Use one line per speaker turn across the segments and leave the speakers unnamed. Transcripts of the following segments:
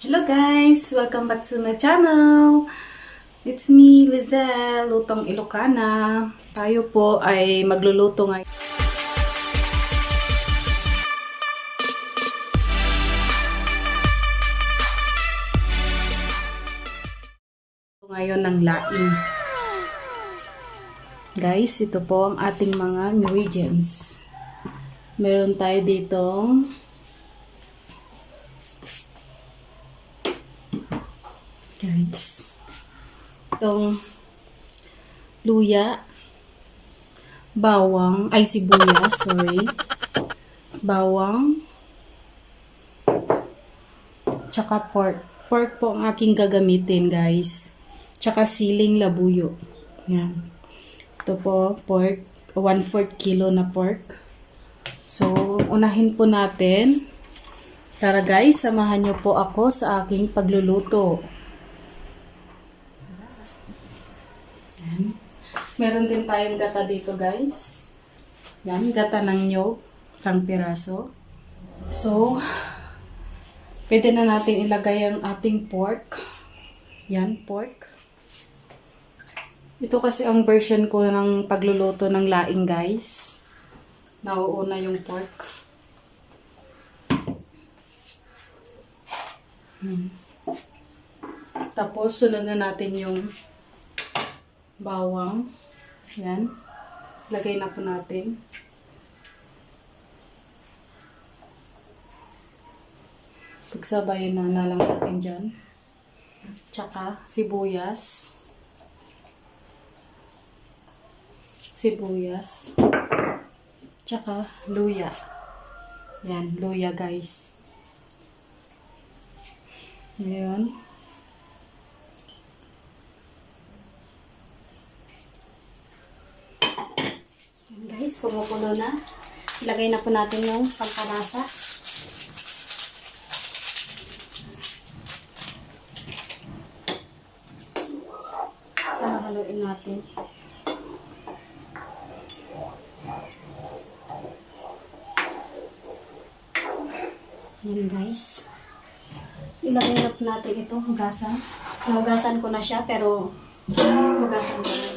Hello guys! Welcome back to my channel! It's me, Lizelle, LutongIlocana. Tayo po ay magluluto ngayon ng laing. Guys, ito po ang ating mga ingredients. Meron tayo ditong guys, itong luya, bawang, ay sibuyas, sorry, bawang, tsaka pork. Pork po ang aking gagamitin, guys. Tsaka siling labuyo. Yan. Ito po, pork, 1/4 kilo na pork. So, unahin po natin. Tara guys, samahan niyo po ako sa aking pagluluto. Yan. Meron din tayong gata dito guys. Yan, gata ng niyog, isang piraso. So, pwede na natin ilagay ang ating pork. Yan, pork. Ito kasi ang version ko ng pagluluto ng laing guys. Nauuna yung pork. Tapos, sunod na natin yung bawang. Yan. Lagay na po natin. Pagsabayin na lang natin dyan. Tsaka sibuyas. Sibuyas. Tsaka luya. Yan, luya guys. Ngayon. Guys, kumukulo na. Ilagay na po natin yung pampalasa. Haluin natin. Yan guys. Ilagay na po natin ito, hugasan. Hugasan ko na siya pero hugasan ko na.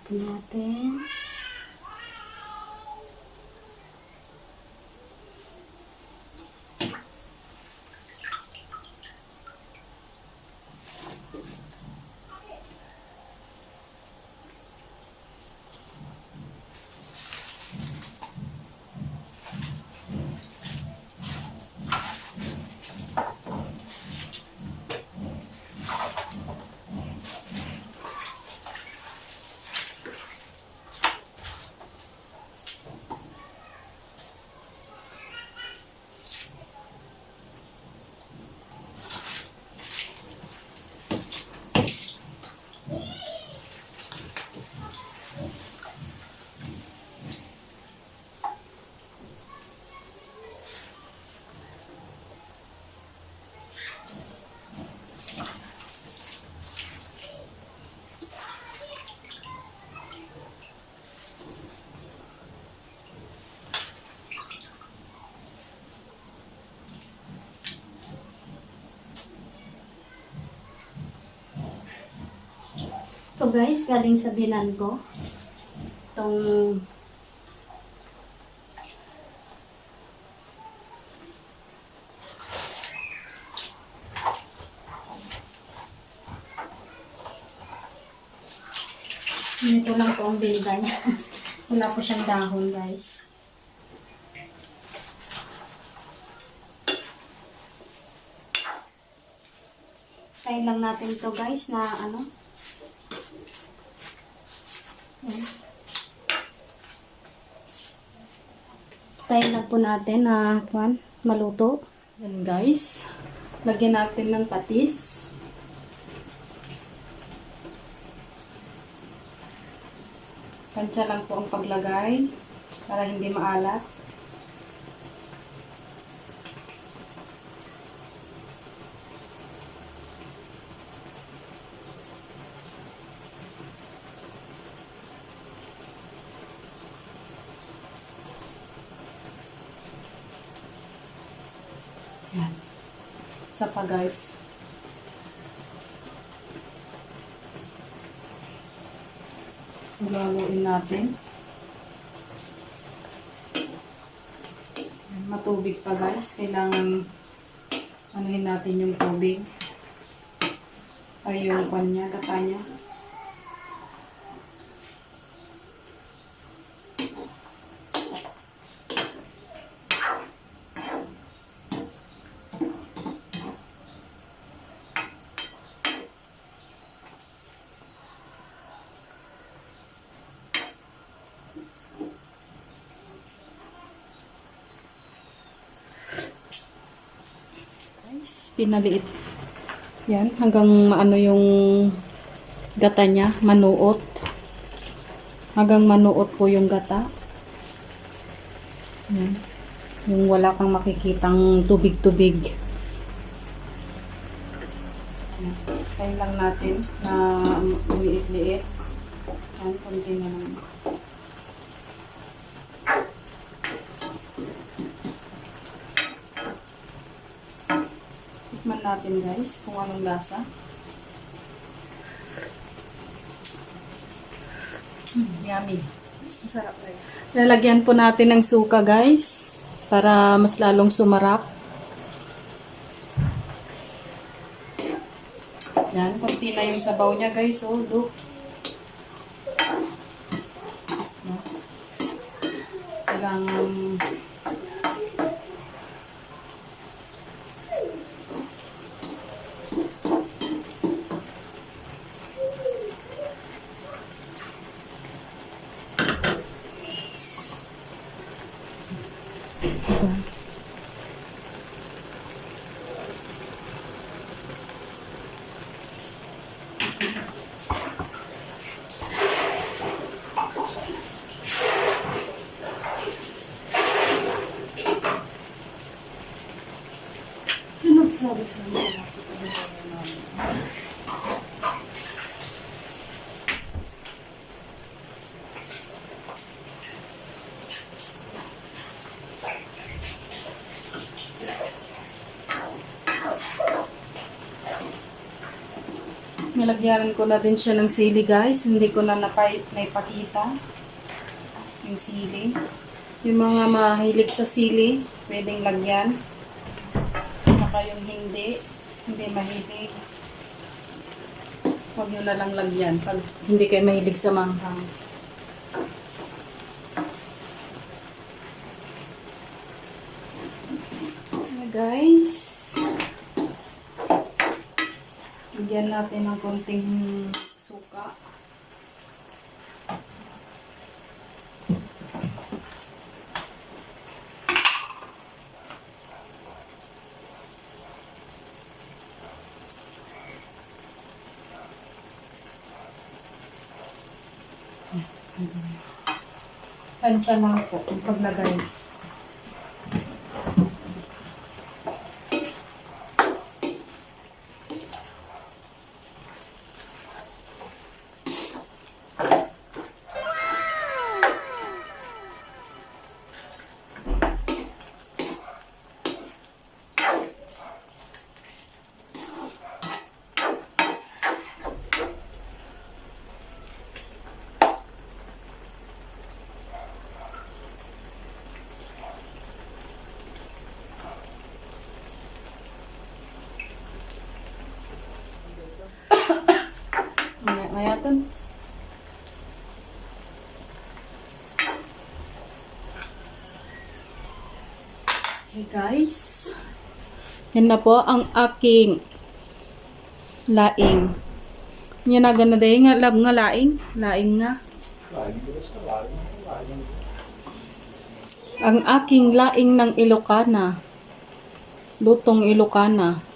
Natin. Ito guys, galing sa binan ko. Itong Ito lang po ang binigay niya. Wala po siyang dahon, guys. Tayin lang natin to guys na ano. Tayin lang po natin na maluto. Yan guys. Lagyan natin ng patis. Tansya lang po ang paglagay para hindi maalat. Yan. Isa pa guys. Haluin natin. Yan, matubig pa guys. Kailangan anuhin natin yung tubig. Ay yung kanya, gata niya. Pinaliit. Yan, hanggang maano yung gata niya, manuot. Hanggang manuot po yung gata. Yan. Yung wala kang makikitang tubig-tubig. Kain lang natin na umiit-liit. Yan, konti na lang. Tikman natin guys kung anong lasa. Yummy. Masarap na yun. Lalagyan po natin ng suka guys para mas lalong sumarap. Yan, konti na yung sabaw niya guys. Oh, look. Kailangan sabi sa mga nilagyan ko na din siya ng sili guys. Hindi ko na naipakita yung sili. Yung mga mahilig sa sili, pwedeng lagyan. Yung hindi mahilig, huwag nyo na lang lagyan pag hindi kayo mahilig sa manghang. Guys, lagyan natin ng konting suka. Tansya lang po ang paglagay. Mayatan. Okay guys. Yan na po ang aking Laing. Yan na gana day nga lab nga laing. Laing nga. Ang aking laing ng Ilocana. Lutong Ilocana.